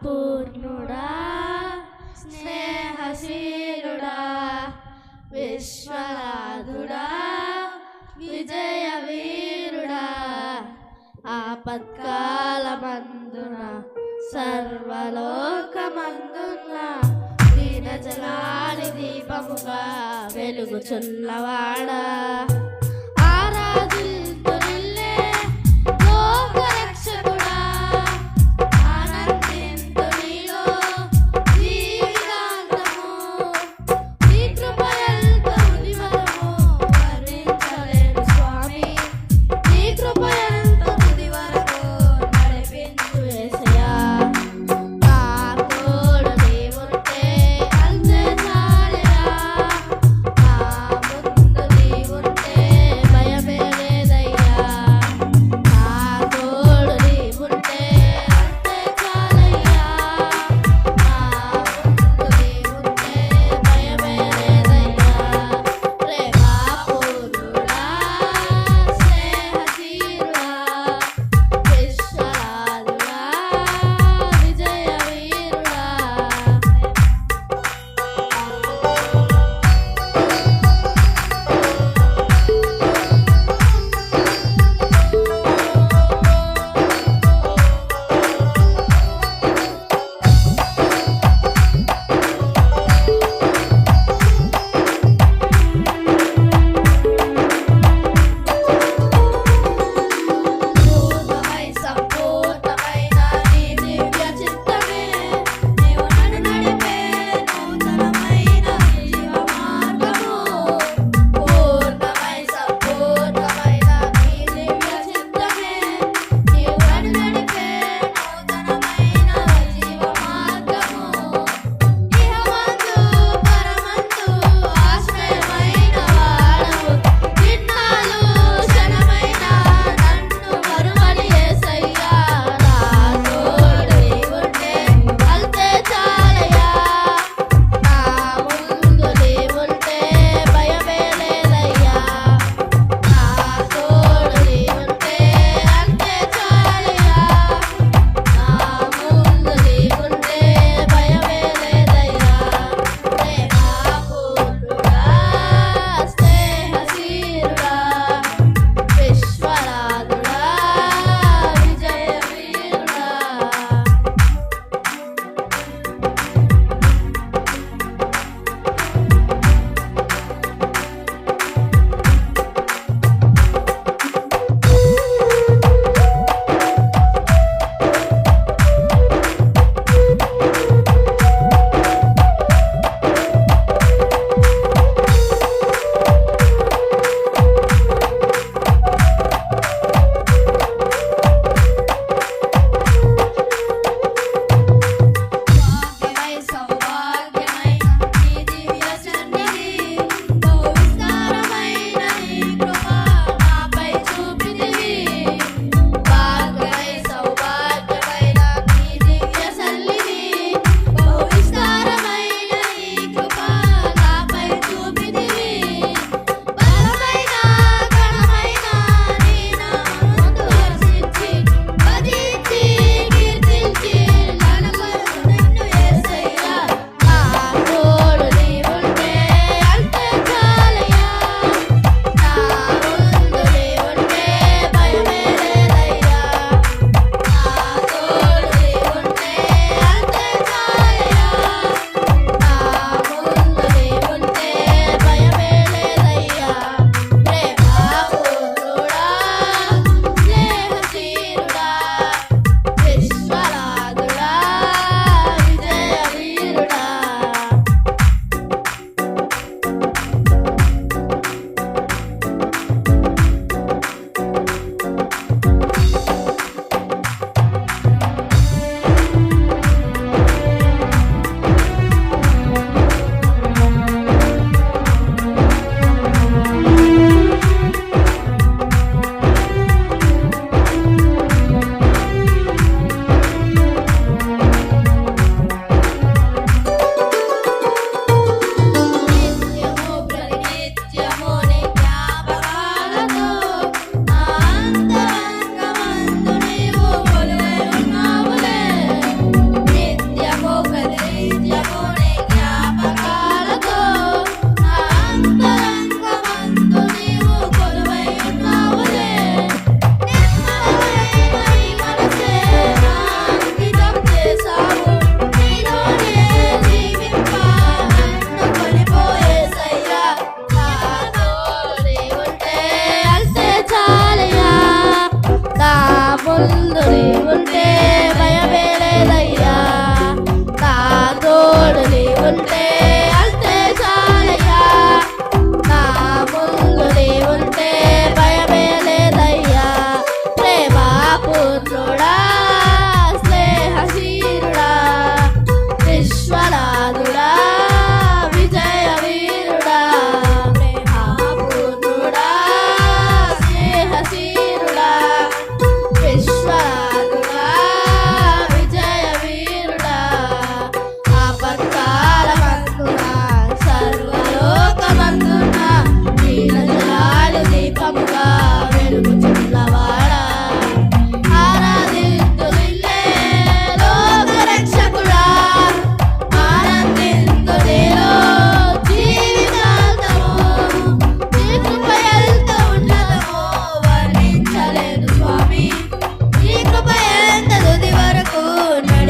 పూర్ణుడా స్నేహశీలుడా విశ్వనాథుడా విజయ వీరుడా ఆపత్కాలమందున సర్వలోకమందున దీనజలాని దీపముగా వెలుగుచున్నవాడా ఉంటే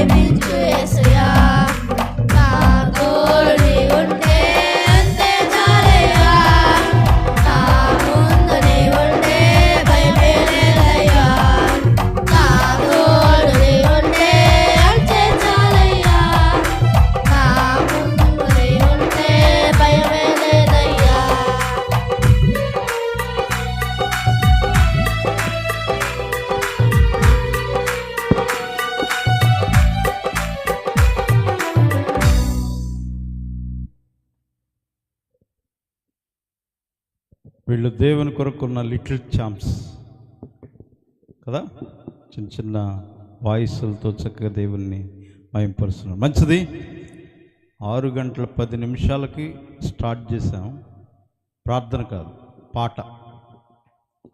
నడిపించు యేసయ్యా నా తోడు నీవుంటే అంతే చాలయ్యా నా ముందు నీవుంటే భయమే లేదయ్యా నా తోడు నీవుంటే అంతే చాలయ్యా నా ముందు నీవుంటే భయమే లేదయ్యా. వీళ్ళు దేవుని కొరకున్న లిటిల్ ఛాంప్స్ కదా, చిన్న చిన్న వాయిస్లతో చక్కగా దేవుణ్ణి మహింపరుస్తున్నారు. మంచిది. 6:10 స్టార్ట్ చేసాం. ప్రార్థన కాదు, పాట.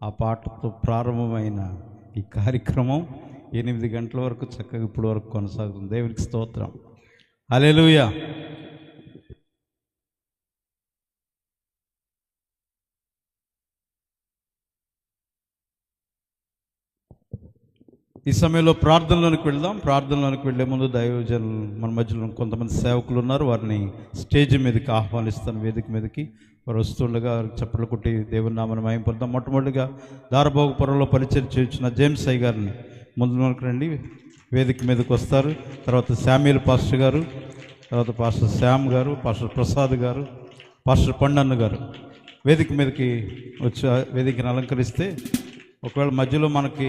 ఆ పాటతో ప్రారంభమైన ఈ కార్యక్రమం 8 గంటల వరకు చక్కగా ఇప్పటి వరకు కొనసాగుతుంది. దేవునికి స్తోత్రం. హల్లెలూయా. ఈ సమయంలో ప్రార్థనలోనికి వెళ్దాం. ప్రార్థనలోనికి వెళ్ళే ముందు దైవజనులు మన మధ్యలో కొంతమంది సేవకులు ఉన్నారు. వారిని స్టేజ్ మీదకి ఆహ్వానిస్తాను, వేదిక మీదకి. వారు వస్తుండగా చప్పట్లు కొట్టి దేవుని నామమున మహింపరుద్దాం. మొట్టమొదటిగా దారభోగపురంలో పరిచయం చేయించిన జేమ్స్ అయ్య గారిని ముందులోకి రండి, వేదిక మీదకి వస్తారు. తర్వాత శామ్యూల్ పాస్టర్ గారు, తర్వాత పాస్టర్ శ్యామ్ గారు, పాస్టర్ ప్రసాద్ గారు, పాస్టర్ పండన్న గారు వేదిక మీదకి వచ్చి వేదికను అలంకరిస్తే, ఒకవేళ మధ్యలో మనకి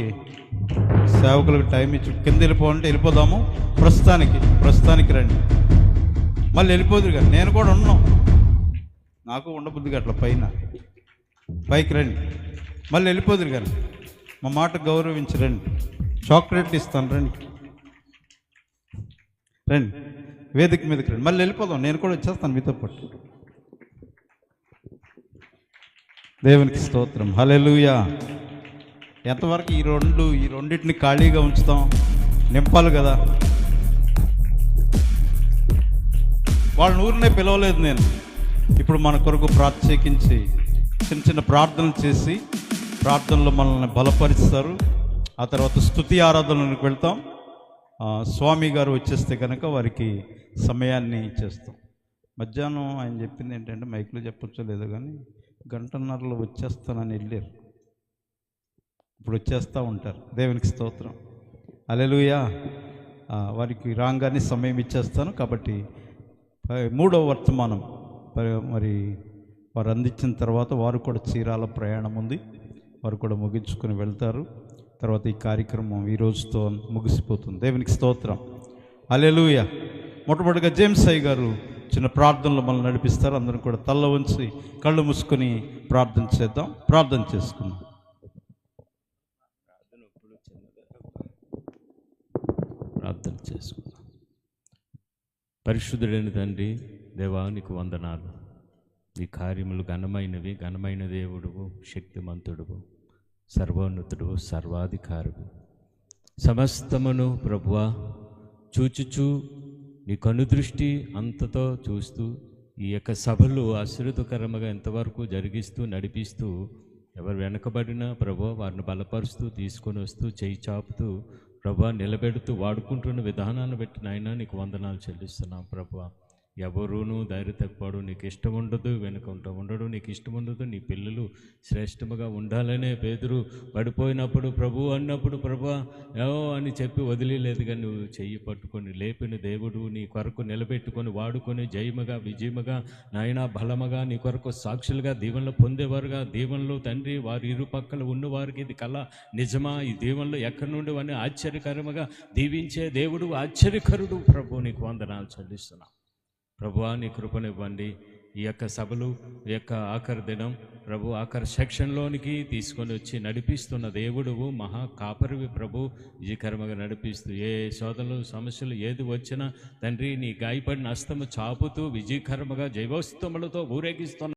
సేవకులకు టైం ఇచ్చి కింద వెళ్ళిపోవాలంటే వెళ్ళిపోదాము. ప్రస్తుతానికి రండి. మళ్ళీ వెళ్ళిపోదురు కానీ నేను కూడా ఉన్నాం, నాకు ఉండబుద్ధిగా అట్లా పైకి రండి. మళ్ళీ వెళ్ళిపోదురు కానీ మా మాట గౌరవించి రండి. చాక్లెట్ ఇస్తాను, రండి వేదిక మీదకి రండి. మళ్ళీ వెళ్ళిపోదాం, నేను కూడా వచ్చేస్తాను మీతో పాటు. దేవునికి స్తోత్రం. హల్లెలూయా. ఎంతవరకు ఈ రెండింటిని ఖాళీగా ఉంచుతాం, నింపాలి కదా. వాళ్ళని ఊరినే పిలవలేదు నేను. ఇప్పుడు మన కొరకు ప్రత్యేకించి చిన్న చిన్న ప్రార్థనలు చేసి ప్రార్థనలో మనల్ని బలపరుస్తారు. ఆ తర్వాత స్తుతి ఆరాధనలకు వెళ్తాం. స్వామి గారు వచ్చేస్తే కనుక వారికి సమయాన్ని ఇచ్చేస్తాం. మధ్యాహ్నం ఆయన చెప్పింది ఏంటంటే, మైక్లో చెప్పొచ్చో లేదో కానీ 1:30 వచ్చేస్తానని వెళ్ళారు. ఇప్పుడు వచ్చేస్తూ ఉంటారు. దేవునికి స్తోత్రం. హల్లెలూయా. వారికి రాగానే సమయం ఇచ్చేస్తాను. కాబట్టి 3వ వర్తమానం మరి వారు అందించిన తర్వాత వారు కూడా చీరాల ప్రయాణం ఉంది, వారు కూడా ముగించుకొని వెళ్తారు. తర్వాత ఈ కార్యక్రమం ఈ రోజుతో ముగిసిపోతుంది. దేవునికి స్తోత్రం. హల్లెలూయా. మొట్టమొదటిగా జేమ్స్ అయ్య గారు చిన్న ప్రార్థనలు మనల్ని నడిపిస్తారు. అందరం కూడా తల్ల ఉంచి కళ్ళు మూసుకొని ప్రార్థన చేద్దాం. ప్రార్థన చేసుకుందాం. ప్రార్థన చేసుకుందాం. పరిశుద్ధుడైన తండ్రి, దేవానికి వందనాలు. ఈ కార్యములు ఘనమైనవి. ఘనమైన దేవుడువు, శక్తిమంతుడువు, సర్వోన్నతుడువు, సర్వాధికారువు. సమస్తమును ప్రభువా చూచుచూ నీ కనుదృష్టి అంతతో చూస్తూ ఈ యొక్క సభలు ఆశీర్వదకరముగా ఎంతవరకు జరిగిస్తూ నడిపిస్తూ, ఎవరు వెనకబడినా ప్రభువా వారిని బలపరుస్తూ తీసుకొని వస్తూ చేయి చాపుతూ ప్రభువా నిలబెడుతూ వాడుకుంటున్న విధానాన్ని బట్టి నాయనా నీకు వందనాలు చెల్లిస్తున్నాం. ప్రభువా ఎవరూనూ ధైర్య తక్కువడు, నీకు ఇష్టం ఉండదు, వెనుక ఉండడు, నీకు ఇష్టం ఉండదు. నీ పిల్లలు శ్రేష్టముగా ఉండాలనే పేదరు పడిపోయినప్పుడు ప్రభు అన్నప్పుడు ప్రభువా ఏవో అని చెప్పి వదిలేదు. కానీ నువ్వు చెయ్యి పట్టుకొని లేపిన దేవుడు, నీ కొరకు నిలబెట్టుకొని వాడుకొని జయముగా విజయముగా నాయనా బలముగా నీ కొరకు సాక్షులుగా దీవెనలు పొందేవారుగా, దీవెనలు తండ్రి వారి ఇరుపక్కల ఉన్నవారికి ఇది కళ నిజమా, ఈ దీవెనలు ఎక్కడి నుండి అని ఆశ్చర్యకరముగా దీవించే దేవుడు, ఆశ్చర్యకరుడు ప్రభు, నీకు వందనాలు చెల్లిస్తున్నాం. ప్రభువా నీ కృపనివ్వండి. ఈ యొక్క సభలు, ఈ యొక్క ఆఖరి దినం ప్రభు ఆఖరి సెక్షన్లోనికి తీసుకొని వచ్చి నడిపిస్తున్న దేవుడువు, మహా కాపరివి ప్రభు, విజయకరముగా నడిపిస్తూ ఏ శోధనలు సమస్యలు ఏది వచ్చినా తండ్రి నీ గాయపడిన హస్తము చాపుతూ విజయకరముగా జైవోస్తములతో ఊరేగిస్తున్న